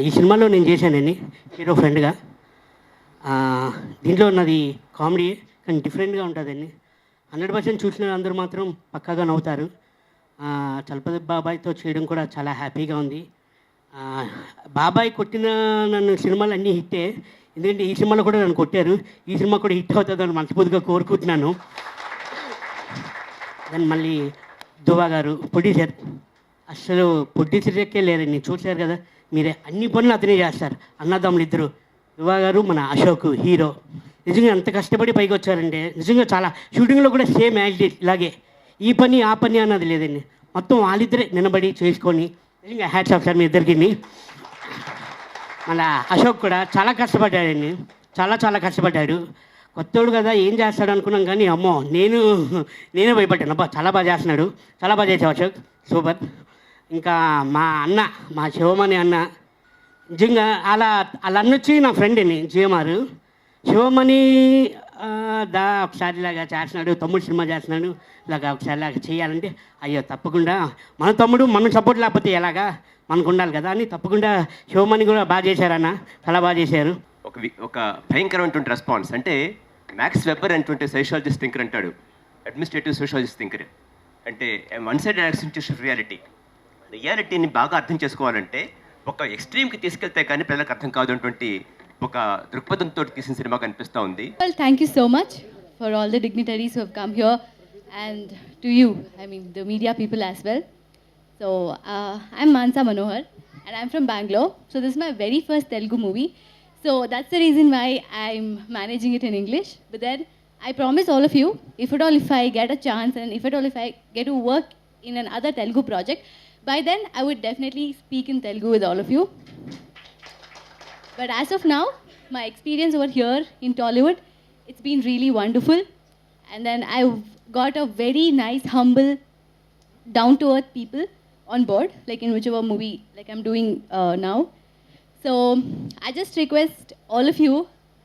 ఈ సినిమాలో నేను చేశానండి హీరో ఫ్రెండ్గా. దీంట్లో నాది కామెడీ కానీ డిఫరెంట్గా ఉంటుందండి. 100% చూసిన అందరూ మాత్రం పక్కాగా నవ్వుతారు. చలపతి బాబాయ్తో చేయడం కూడా చాలా హ్యాపీగా ఉంది. బాబాయ్ కొట్టిన నన్ను సినిమాలు అన్నీ హిట్టే, ఎందుకంటే ఈ సినిమాలో కూడా నన్ను కొట్టారు. ఈ సినిమా కూడా హిట్ అవుతుందని మనస్ఫూర్తిగా కోరుకుంటున్నాను. దాన్ని మళ్ళీ దువా గారు ప్రొడ్యూసర్, అసలు ప్రొడ్యూసర్కే లేరండి. చూశారు కదా మీరే, అన్ని పనులు అతనే చేస్తారు. అన్నదమ్ములు ఇద్దరు, దువా గారు మన అశోక్ హీరో. నిజంగా ఎంత కష్టపడి పైకి వచ్చారంటే నిజంగా చాలా. షూటింగ్లో కూడా సేమ్ యాక్టివ్ ఇలాగే, ఈ పని ఆ పని అన్నది లేదండి. మొత్తం వాళ్ళిద్దరే నిలబడి చేసుకొని నిజంగా హ్యాట్స్ ఆఫ్ సార్ మీ ఇద్దరికి. మళ్ళీ అశోక్ కూడా చాలా కష్టపడ్డాడండి, చాలా కష్టపడ్డాడు. కొత్తోడు కదా ఏం చేస్తాడు అనుకున్నాం, కానీ అమ్మో నేనే భయపడ్డాను. అబ్బా చాలా బాగా చేస్తున్నాడు, చాలా బాగా చేసావు అశోక్, సూపర్. ఇంకా మా అన్న, మా శివమణి అన్న, నిజంగా అలా అన్నొచ్చి నా ఫ్రెండ్ అండి జిఎంఆర్ శివమణి. ఒకసారి ఇలాగా చేస్తున్నాడు, తమ్ముడు సినిమా చేస్తున్నాడు, ఇలాగా ఒకసారి ఇలాగ చేయాలంటే అయ్యో తప్పకుండా మన తమ్ముడు మనం సపోర్ట్ లేకపోతే ఎలాగా, మనకు ఉండాలి కదా అని తప్పకుండా శివమణి కూడా బాగా చేశారన్న, చాలా బాగా చేశారు. ఒక భయంకరమైనటువంటి రెస్పాన్స్. అంటే మ్యాక్స్ వెబ్బర్ అనేటువంటి సోషాలజిస్ట్ థింకర్ అంటాడు, అడ్మినిస్ట్రేటివ్ సోషాలజిస్ట్ థింకర్. అంటే వన్ సైడెడ్ యాక్సెప్టేషన్ ఆఫ్ రియాలిటీని బాగా అర్థం చేసుకోవాలంటే ఒక ఎక్స్ట్రీమ్కి తీసుకెళ్తే కానీ పిల్లలకు అర్థం కాదు అటువంటి ఒక దృక్పథంతో తీసిన సినిమా కనిపిస్తూ ఉంది. Well, thank you so much for all the dignitaries who have come here, and to you, I mean the media people as well. So I'm Mansa Manohar and I'm from Bangalore. So this is my very first Telugu movie. So that's the reason why I'm managing it in English. But then I promise all of you, if I get a chance and if I get to work in another Telugu project, by then I would definitely speak in Telugu with all of you. But as of now, my experience over here in Tollywood, it's been really wonderful. And then I've got a very nice, humble, down-to-earth people on board, like in whichever movie like I'm doing now. So I just request all of you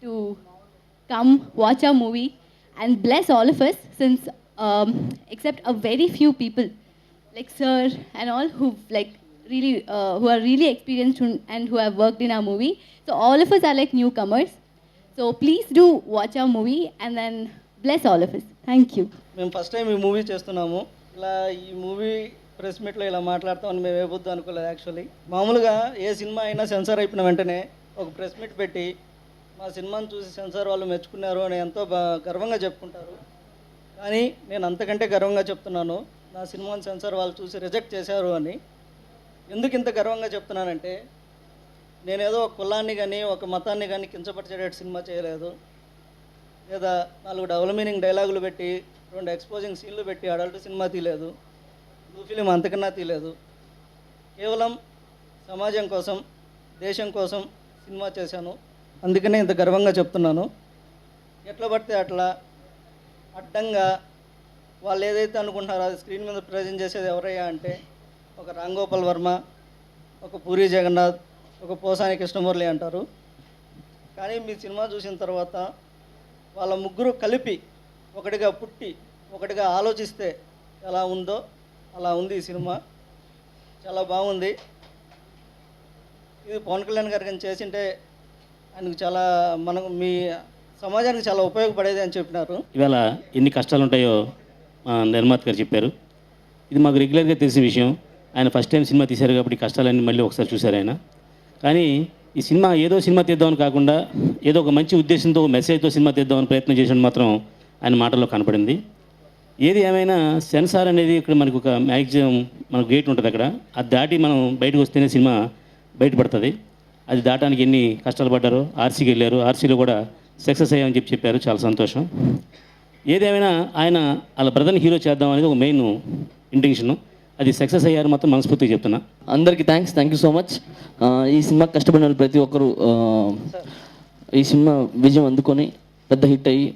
to come watch our movie and bless all of us, since except a very few people like sir and all who are really experienced and who have worked in our movie. So all of us are like newcomers. So please do watch our movie and then bless all of us. Thank you. మేము first time ఈ movie చేస్తున్నాము. ఇలా ఈ movie press మీట్లో ఇలా మాట్లాడతామని మేము ఏబొద్దు అనుకోలేదు. Actually మామూలుగా ఏ సినిమా అయినా సెన్సార్ అయిపోయిన వెంటనే ఒక ప్రెస్ మీట్ పెట్టి మా సినిమాని చూసి సెన్సార్ వాళ్ళు మెచ్చుకున్నారు అని ఎంతో గర్వంగా చెప్పుకుంటారు. కానీ నేను అంతకంటే గర్వంగా చెప్తున్నాను, నా సినిమాని సెన్సార్ వాళ్ళు చూసి రిజెక్ట్ చేశారు అని. ఎందుకు ఇంత గర్వంగా చెప్తున్నానంటే, నేనేదో ఒక కులాన్ని కానీ ఒక మతాన్ని కానీ కించపరిచేటట్టు సినిమా చేయలేదు, లేదా 4 డబుల్ మీనింగ్ డైలాగులు పెట్టి 2 ఎక్స్పోజింగ్ సీన్లు పెట్టి అడల్ట్ సినిమా తీయలేదు, బ్లూ ఫిలిం అంతకన్నా తీయలేదు. కేవలం సమాజం కోసం, దేశం కోసం సినిమా చేశాను. అందుకనే ఇంత గర్వంగా చెప్తున్నాను. ఎట్లా పడితే అట్లా అడ్డంగా వాళ్ళు ఏదైతే అనుకుంటున్నారో అది స్క్రీన్ మీద ప్రజెంట్ చేసేది ఎవరయ్యా అంటే ఒక రామ్ గోపాల్ వర్మ, ఒక పూరి జగన్నాథ్, ఒక పోసాని కృష్ణమురళి అంటారు. కానీ మీ సినిమా చూసిన తర్వాత వాళ్ళ ముగ్గురు కలిపి ఒకటిగా పుట్టి ఒకటిగా ఆలోచిస్తే ఎలా ఉందో అలా ఉంది ఈ సినిమా. చాలా బాగుంది. ఇది పవన్ కళ్యాణ్ గారు కానీ చేసింటే ఆయనకు చాలా మీ సమాజానికి చాలా ఉపయోగపడేది అని చెప్పినారు. ఇవాళ ఎన్ని కష్టాలు ఉంటాయో నిర్మాత గారు చెప్పారు. ఇది మాకు రెగ్యులర్గా తెలిసిన విషయం. ఆయన ఫస్ట్ టైం సినిమా తీశారు కాబట్టి కష్టాలన్నీ మళ్ళీ ఒకసారి చూశారు ఆయన. కానీ ఈ సినిమా ఏదో సినిమా తీద్దామని కాకుండా ఏదో ఒక మంచి ఉద్దేశంతో మెసేజ్తో సినిమా తీద్దామని ప్రయత్నం చేసిన మాత్రం ఆయన మాటల్లో కనపడింది. ఏది ఏమైనా సెన్సార్ అనేది ఇక్కడ మనకు ఒక మ్యాక్సిమం మనకు గేట్ ఉంటుంది, అక్కడ అది దాటి మనం బయటకు వస్తేనే సినిమా బయటపడుతుంది. అది దాటానికి ఎన్ని కష్టాలు పడ్డారో. ఆర్సీకి వెళ్ళారు, ఆర్సీలో కూడా సక్సెస్ అయ్యామని చెప్పారు. చాలా సంతోషం. ఏదేమైనా ఆయన వాళ్ళ బ్రదర్ని హీరో చేద్దాం అనేది ఒక మెయిన్ ఇంటెన్షన్. అది సక్సెస్ అయ్యారు మాత్రం మనస్ఫూర్తిగా చెప్తున్నా. అందరికీ థ్యాంక్ యూ సో మచ్. ఈ సినిమా కష్టపడిన వాళ్ళు ప్రతి ఒక్కరు ఈ సినిమా విజయం అందుకొని పెద్ద హిట్ అయ్యి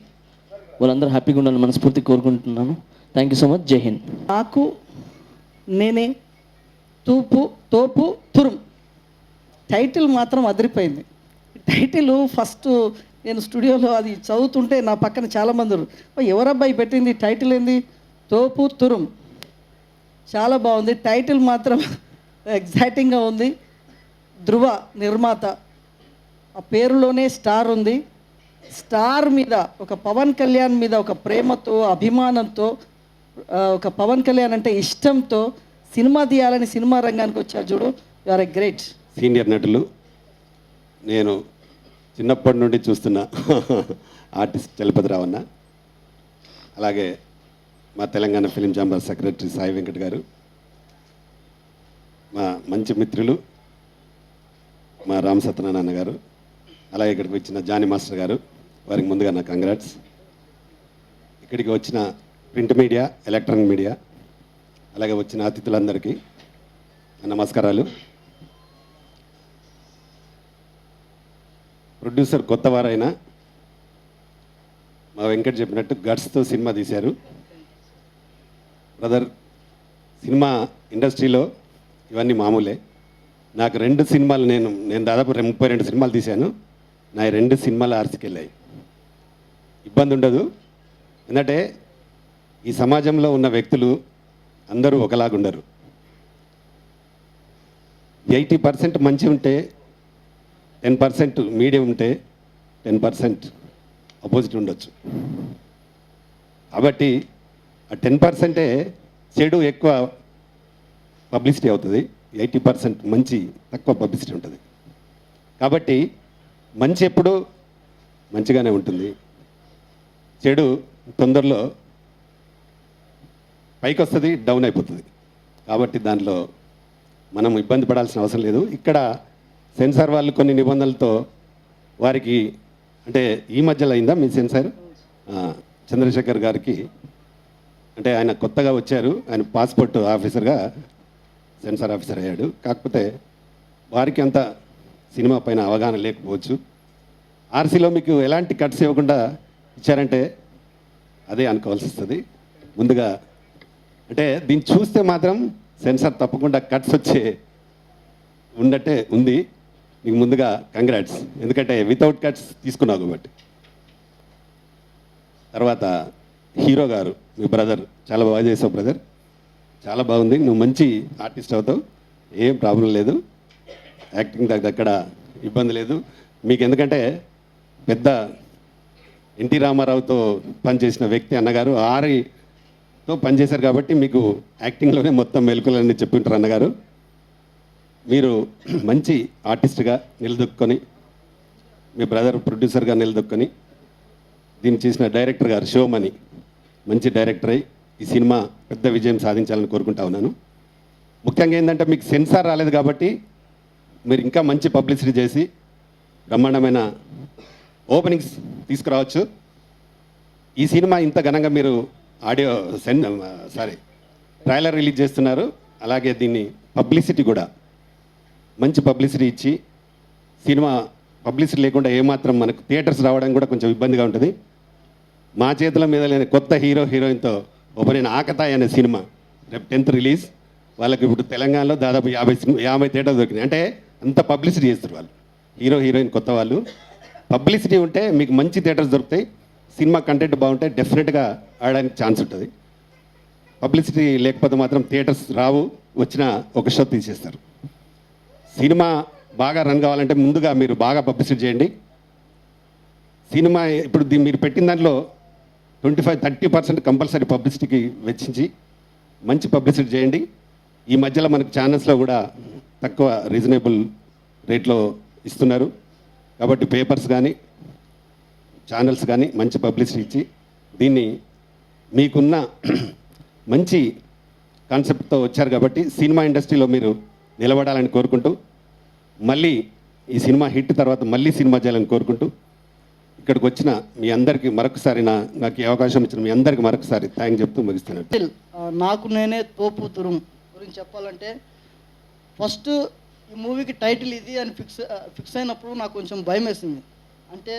వాళ్ళందరూ హ్యాపీగా ఉండాలని మనస్ఫూర్తిగా కోరుకుంటున్నాను. Thank you so much. జై హింద్. నాకు నేనే తోపు తురుం టైటిల్ మాత్రం అదిరిపోయింది. టైటిల్ ఫస్ట్ నేను స్టూడియోలో అది చదువుతుంటే నా పక్కన చాలామంది ఎవరబ్బాయి పెట్టింది టైటిల్ ఏంది, తోపు తురుం. చాలా బాగుంది టైటిల్ మాత్రం, ఎగ్జైటింగ్గా ఉంది. ధృవ నిర్మాత, ఆ పేరులోనే స్టార్ ఉంది. స్టార్ మీద, ఒక పవన్ కళ్యాణ్ మీద ఒక ప్రేమతో, అభిమానంతో, ఒక పవన్ కళ్యాణ్ అంటే ఇష్టంతో సినిమా తీయాలని సినిమా రంగానికి వచ్చారు చూడు. You are a great. Senior నటులు, నేను చిన్నప్పటి నుండి చూస్తున్న ఆర్టిస్ట్ చలపతిరావు అన్న, అలాగే మా Telangana film chamber secretary Sai Venkat గారు, మా మంచి మిత్రులు మా రామ్ సత్యనారాయణ గారు, అలాగే ఇక్కడికి వచ్చిన జానీ మాస్టర్ గారు, వారికి ముందుగా నా కంగ్రాట్స్. ఇక్కడికి వచ్చిన ప్రింట్ మీడియా, ఎలక్ట్రానిక్ మీడియా, అలాగే వచ్చిన అతిథులందరికీ నమస్కారాలు. ప్రొడ్యూసర్ కొత్తవారైనా మా వెంకట్ చెప్పినట్టు గట్స్తో సినిమా తీశారు. బ్రదర్, సినిమా ఇండస్ట్రీలో ఇవన్నీ మామూలే. నాకు 2 సినిమాలు, నేను దాదాపు 32 సినిమాలు తీశాను. నా 2 సినిమాలు ఆర్సీకి వెళ్ళాయి. ఇబ్బంది ఉండదు, ఎందుకంటే ఈ సమాజంలో ఉన్న వ్యక్తులు అందరూ ఒకలాగుండరు. 80% మంచి ఉంటే, 10% మీడియం ఉంటే, 10% అపోజిట్ ఉండొచ్చు. కాబట్టి ఆ 10%ఏ చెడు ఎక్కువ పబ్లిసిటీ అవుతుంది, 80% మంచి తక్కువ పబ్లిసిటీ ఉంటుంది. కాబట్టి మంచి ఎప్పుడు మంచిగానే ఉంటుంది, చెడు తొందరలో పైకి వస్తుంది, డౌన్ అయిపోతుంది. కాబట్టి దాంట్లో మనం ఇబ్బంది పడాల్సిన అవసరం లేదు. ఇక్కడ సెన్సార్ వాళ్ళు కొన్ని నిబంధనలతో వారికి, అంటే ఈ మధ్యలో అయిందా మీ సెన్సార్, చంద్రశేఖర్ గారికి, అంటే ఆయన కొత్తగా వచ్చారు, ఆయన పాస్పోర్ట్ ఆఫీసర్గా సెన్సార్ ఆఫీసర్ అయ్యాడు. కాకపోతే వారికి అంత సినిమా పైన అవగాహన లేకపోవచ్చు. ఆర్సీలో మీకు ఎలాంటి కట్స్ ఇవ్వకుండా ఇచ్చారంటే అదే అనుకోవాల్సి వస్తుంది. ముందుగా అంటే దీన్ని చూస్తే మాత్రం సెన్సార్ తప్పకుండా కట్స్ వచ్చే ఉన్నట్టే ఉంది. మీకు ముందుగా కంగ్రాట్స్, ఎందుకంటే వితౌట్ కట్స్ తీసుకున్నావు కాబట్టి. తర్వాత హీరో గారు, మీ బ్రదర్, చాలా బాగా చేసావు బ్రదర్, చాలా బాగుంది. నువ్వు మంచి ఆర్టిస్ట్ అవుతావు, ఏం ప్రాబ్లం లేదు. యాక్టింగ్ దగ్గర ఇబ్బంది లేదు మీకు, ఎందుకంటే పెద్ద ఎన్టీ రామారావుతో పనిచేసిన వ్యక్తి అన్నగారు, ఆరితో పనిచేశారు కాబట్టి మీకు యాక్టింగ్లోనే మొత్తం మెలకులన్నీ చెప్పింటారు అన్నగారు. మీరు మంచి ఆర్టిస్ట్గా నిలదొక్కుని, మీ బ్రదర్ ప్రొడ్యూసర్గా నిలదొక్కుని, దీన్ని చేసిన డైరెక్టర్ గారు శివమణి మంచి డైరెక్టర్ అయి ఈ సినిమా పెద్ద విజయం సాధించాలని కోరుకుంటా ఉన్నాను. ముఖ్యంగా ఏంటంటే మీకు సెన్సార్ రాలేదు కాబట్టి మీరు ఇంకా మంచి పబ్లిసిటీ చేసి బ్రహ్మాండమైన ఓపెనింగ్స్ తీసుకురావచ్చు. ఈ సినిమా ఇంత ఘనంగా మీరు ఆడియో ట్రైలర్ రిలీజ్ చేస్తున్నారు, అలాగే దీన్ని పబ్లిసిటీ కూడా మంచి పబ్లిసిటీ ఇచ్చి, సినిమా పబ్లిసిటీ లేకుండా ఏమాత్రం మనకు థియేటర్స్ రావడానికి కూడా కొంచెం ఇబ్బందిగా ఉంటుంది. మా చేతుల మీద లేని కొత్త హీరోయిన్తో ఓపెన్ ఆకతాయి అనే సినిమా రేపు 10th రిలీజ్. వాళ్ళకి ఇప్పుడు తెలంగాణలో దాదాపు 50 థియేటర్లు దొరికినాయి. అంటే అంత పబ్లిసిటీ చేస్తారు వాళ్ళు, హీరోయిన్ కొత్త వాళ్ళు. పబ్లిసిటీ ఉంటే మీకు మంచి థియేటర్స్ దొరుకుతాయి, సినిమా కంటెంట్ బాగుంటే డెఫినెట్గా ఆడడానికి ఛాన్స్ ఉంటుంది. పబ్లిసిటీ లేకపోతే మాత్రం థియేటర్స్ రావు, వచ్చిన ఒక షో తీసేస్తారు. సినిమా బాగా రన్ కావాలంటే ముందుగా మీరు బాగా పబ్లిసిటీ చేయండి. సినిమా ఇప్పుడు మీరు పెట్టిన దాంట్లో 25-30% కంపల్సరీ పబ్లిసిటీకి వెచ్చించి మంచి పబ్లిసిటీ చేయండి. ఈ మధ్యలో మనకు ఛానల్స్లో కూడా తక్కువ రీజనబుల్ రేట్లో ఇస్తున్నారు కాబట్టి పేపర్స్ కానీ ఛానల్స్ కానీ మంచి పబ్లిసిటీ ఇచ్చి దీన్ని మీకున్న మంచి కాన్సెప్ట్తో వచ్చారు కాబట్టి సినిమా ఇండస్ట్రీలో మీరు నిలబడాలని కోరుకుంటూ, మళ్ళీ ఈ సినిమా హిట్ తర్వాత మళ్ళీ సినిమా చేయాలని కోరుకుంటూ, ఇక్కడికి వచ్చిన మీ అందరికీ మరొకసారి నాకు ఈ అవకాశం ఇచ్చిన మీ అందరికీ మరొకసారి థ్యాంక్ చెప్తూ ముగిస్తున్నాను. నాకు నేనే తోపు తురుం గురించి చెప్పాలంటే, ఫస్ట్ ఈ మూవీకి టైటిల్ ఇది అని ఫిక్స్ అయినప్పుడు నాకు కొంచెం భయం వేసింది. అంటే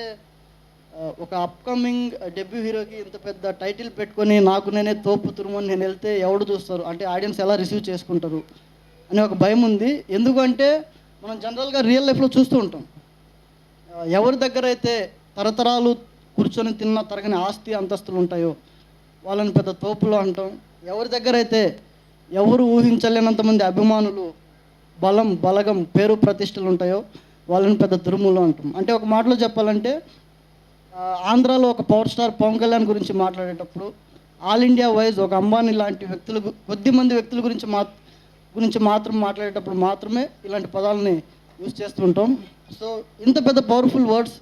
ఒక అప్కమింగ్ డెబ్యూ హీరోకి ఇంత పెద్ద టైటిల్ పెట్టుకొని నాకు నేనే తోపు తురుము అని నేను వెళ్తే ఎవడు చూస్తారు, అంటే ఆడియన్స్ ఎలా రిసీవ్ చేసుకుంటారు అనే ఒక భయం ఉంది. ఎందుకంటే మనం జనరల్గా రియల్ లైఫ్లో చూస్తూ ఉంటాం, ఎవరి దగ్గర అయితే తరతరాలు కూర్చొని తిన్న తరగని ఆస్తి అంతస్తులు ఉంటాయో వాళ్ళని పెద్ద తోపులు అంటాం. ఎవరి దగ్గర అయితే ఎవరు ఊహించలేనంతమంది అభిమానులు, బలగం పేరు ప్రతిష్టలు ఉంటాయో వాళ్ళని పెద్ద దుర్ములు అంటాం. అంటే ఒక మాటలో చెప్పాలంటే ఆంధ్రాలో ఒక పవర్ స్టార్ పవన్ కళ్యాణ్ గురించి మాట్లాడేటప్పుడు ఆల్ ఇండియా వైజ్ ఒక అంబానీ లాంటి వ్యక్తులు కొద్దిమంది వ్యక్తుల గురించి మాత్రం మాట్లాడేటప్పుడు మాత్రమే ఇలాంటి పదాలని యూజ్ చేస్తుంటాం. సో ఇంత పెద్ద పవర్ఫుల్ వర్డ్స్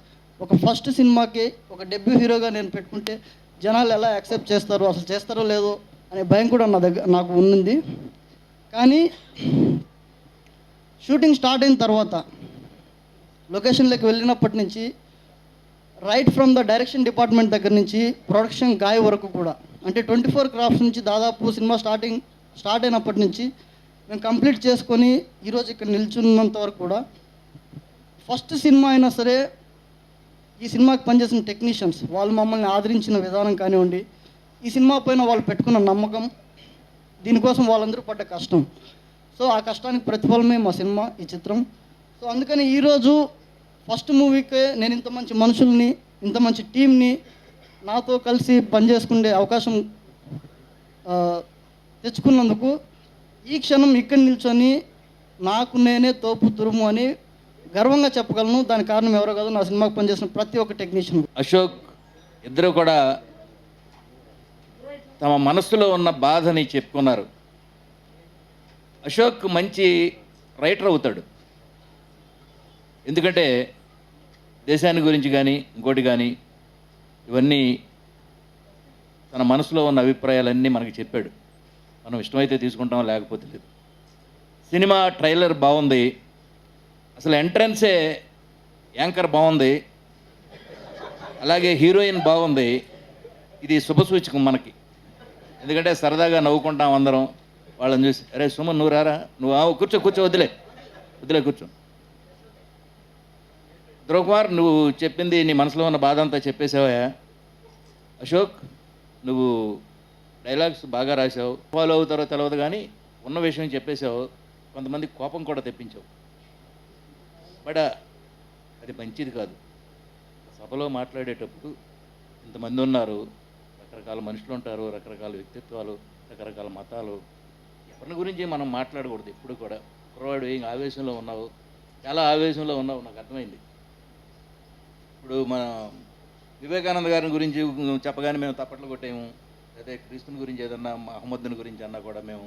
ఒక ఫస్ట్ సినిమాకి ఒక డెబ్యూ హీరోగా నేను పెట్టుకుంటే జనాలు ఎలా యాక్సెప్ట్ చేస్తారో, అసలు చేస్తారో లేదో అనే భయం కూడా నాకు ఉన్నింది. కానీ షూటింగ్ స్టార్ట్ అయిన తర్వాత లొకేషన్లోకి వెళ్ళినప్పటి నుంచి right from the direction department దగ్గర నుంచి ప్రొడక్షన్ గాయ వరకు కూడా, అంటే 24 క్రాఫ్ట్స్ నుంచి దాదాపు సినిమా స్టార్ట్ అయినప్పటి నుంచి మేము కంప్లీట్ చేసుకొని ఈరోజు ఇక్కడ నిల్చున్నంత వరకు కూడా ఫస్ట్ సినిమా అయినా సరే ఈ సినిమాకి పనిచేసిన టెక్నీషియన్స్ వాళ్ళు మమ్మల్ని ఆదరించిన విధానం కానివ్వండి, ఈ సినిమా పైన వాళ్ళు పెట్టుకున్న నమ్మకం, దీనికోసం వాళ్ళందరూ పడ్డ కష్టం, సో ఆ కష్టానికి ప్రతిఫలమే మా సినిమా, ఈ చిత్రం. సో అందుకని ఈరోజు ఫస్ట్ మూవీకే నేను ఇంత మంచి మనుషుల్ని, ఇంత మంచి టీంని నాతో కలిసి పనిచేసుకునే అవకాశం తెచ్చుకున్నందుకు ఈ క్షణం ఇక్కడ నిల్చొని నాకు నేనే తోపు తురుము అని గర్వంగా చెప్పగలను. దానికి కారణం ఎవరో కాదు, నా సినిమాకి పనిచేసిన ప్రతి ఒక్క టెక్నీషియన్. అశోక్ ఇద్దరు కూడా తమ మనసులో ఉన్న బాధని చెప్పుకున్నారు. అశోక్ మంచి రైటర్ అవుతాడు, ఎందుకంటే దేశాన్ని గురించి కానీ ఇంకోటి కానీ ఇవన్నీ తన మనసులో ఉన్న అభిప్రాయాలన్నీ మనకి చెప్పాడు. మనం ఇష్టమైతే తీసుకుంటాం, లేకపోతే లేదు. సినిమా ట్రైలర్ బాగుంది, అసలు ఎంట్రన్సే యాంకర్ బాగుంది, అలాగే హీరోయిన్ బాగుంది. ఇది శుభసూచకం మనకి, ఎందుకంటే సరదాగా నవ్వుకుంటాం అందరం వాళ్ళని చూసి. అరే సుమన్ నువ్వు రారా, నువ్వు కూర్చో వదిలే కూర్చో. ధ్రువకుమార్ నువ్వు చెప్పింది, నీ మనసులో ఉన్న బాధ అంతా చెప్పేసావా. అశోక్ నువ్వు డైలాగ్స్ బాగా రాసావు, ఫాలో అవుతారో తెలియదు కానీ ఉన్న విషయం చెప్పేశావు. కొంతమంది కోపం కూడా తెప్పించావు, బట్ అది మంచిది కాదు. సభలో మాట్లాడేటప్పుడు ఇంతమంది ఉన్నారు, రకరకాల మనుషులు ఉంటారు, రకరకాల వ్యక్తిత్వాలు, రకరకాల మతాలు. ఎవరి గురించి మనం మాట్లాడకూడదు ఎప్పుడు కూడా. కుర్రవాడు ఏం ఆవేశంలో ఉన్నావు, చాలా ఆవేశంలో ఉన్నావు, నాకు అర్థమైంది. ఇప్పుడు మన వివేకానంద గారి గురించి చెప్పగానే మేము తప్పట్లు కొట్టాము, అదే క్రీస్తుని గురించి ఏదన్నా మహమ్మద్ని గురించి అన్నా కూడా మేము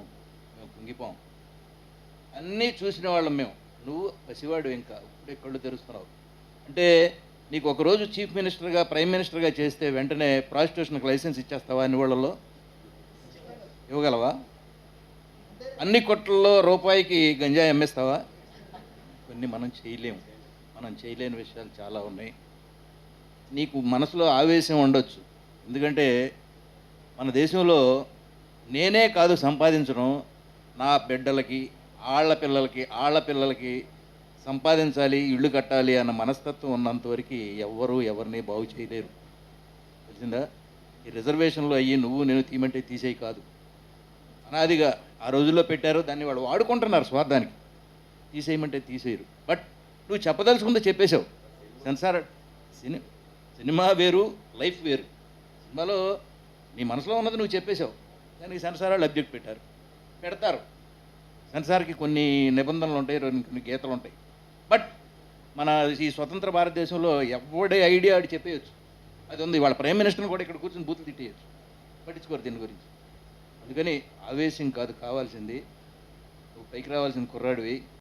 కుంగిపోం. అన్నీ చూసిన వాళ్ళం మేము. నువ్వు పసివాడు, ఇంకా ఇప్పుడే కళ్ళు తెరుస్తున్నావు. అంటే నీకు ఒకరోజు చీఫ్ మినిస్టర్గా, ప్రైమ్ మినిస్టర్గా చేస్తే వెంటనే ప్రాస్టిట్యూషన్కి లైసెన్స్ ఇచ్చేస్తావా? అన్ని వాళ్ళల్లో ఇవ్వగలవా? అన్ని కొట్లలో రూపాయికి గంజాయి అమ్మేస్తావా? కొన్ని మనం చేయలేము, మనం చేయలేని విషయాలు చాలా ఉన్నాయి. నీకు మనసులో ఆవేశం ఉండొచ్చు, ఎందుకంటే మన దేశంలో నేనే కాదు సంపాదించడం, నా బిడ్డలకి, ఆళ్ళ పిల్లలకి సంపాదించాలి, ఇళ్ళు కట్టాలి అన్న మనస్తత్వం ఉన్నంతవరకు ఎవ్వరూ ఎవరిని బాగు చేయలేరు. తెలిసిందా? ఈ రిజర్వేషన్లో అయ్యి నువ్వు నేను తీయమంటే తీసేయి కాదు, అనాదిగా ఆ రోజుల్లో పెట్టారు, దాన్ని వాళ్ళు వాడుకుంటున్నారు స్వార్థానికి. తీసేయమంటే తీసేయరు. బట్ నువ్వు చెప్పదలుచుకుందో చెప్పేశావు. సెన్సార్ సినిమా వేరు, లైఫ్ వేరు. సినిమాలో నీ మనసులో ఉన్నది నువ్వు చెప్పేశావు, దానికి సెన్సార్ వాళ్ళు అబ్జెక్ట్ పెడతారు. సెన్సార్కి కొన్ని నిబంధనలు ఉంటాయి, కొన్ని గీతలు ఉంటాయి. బట్ మన ఈ స్వతంత్ర భారతదేశంలో ఎవడే ఐడియా ఆడి చెప్పేయచ్చు, అది ఉంది. వాళ్ళ ప్రైమ్ మినిస్టర్ని కూడా ఇక్కడ కూర్చొని బూతులు తిట్టేయచ్చు, పట్టించుకోరు దీని గురించి. అందుకని ఆవేశం కాదు కావాల్సింది, నువ్వు పైకి రావాల్సిన కుర్రాడివి.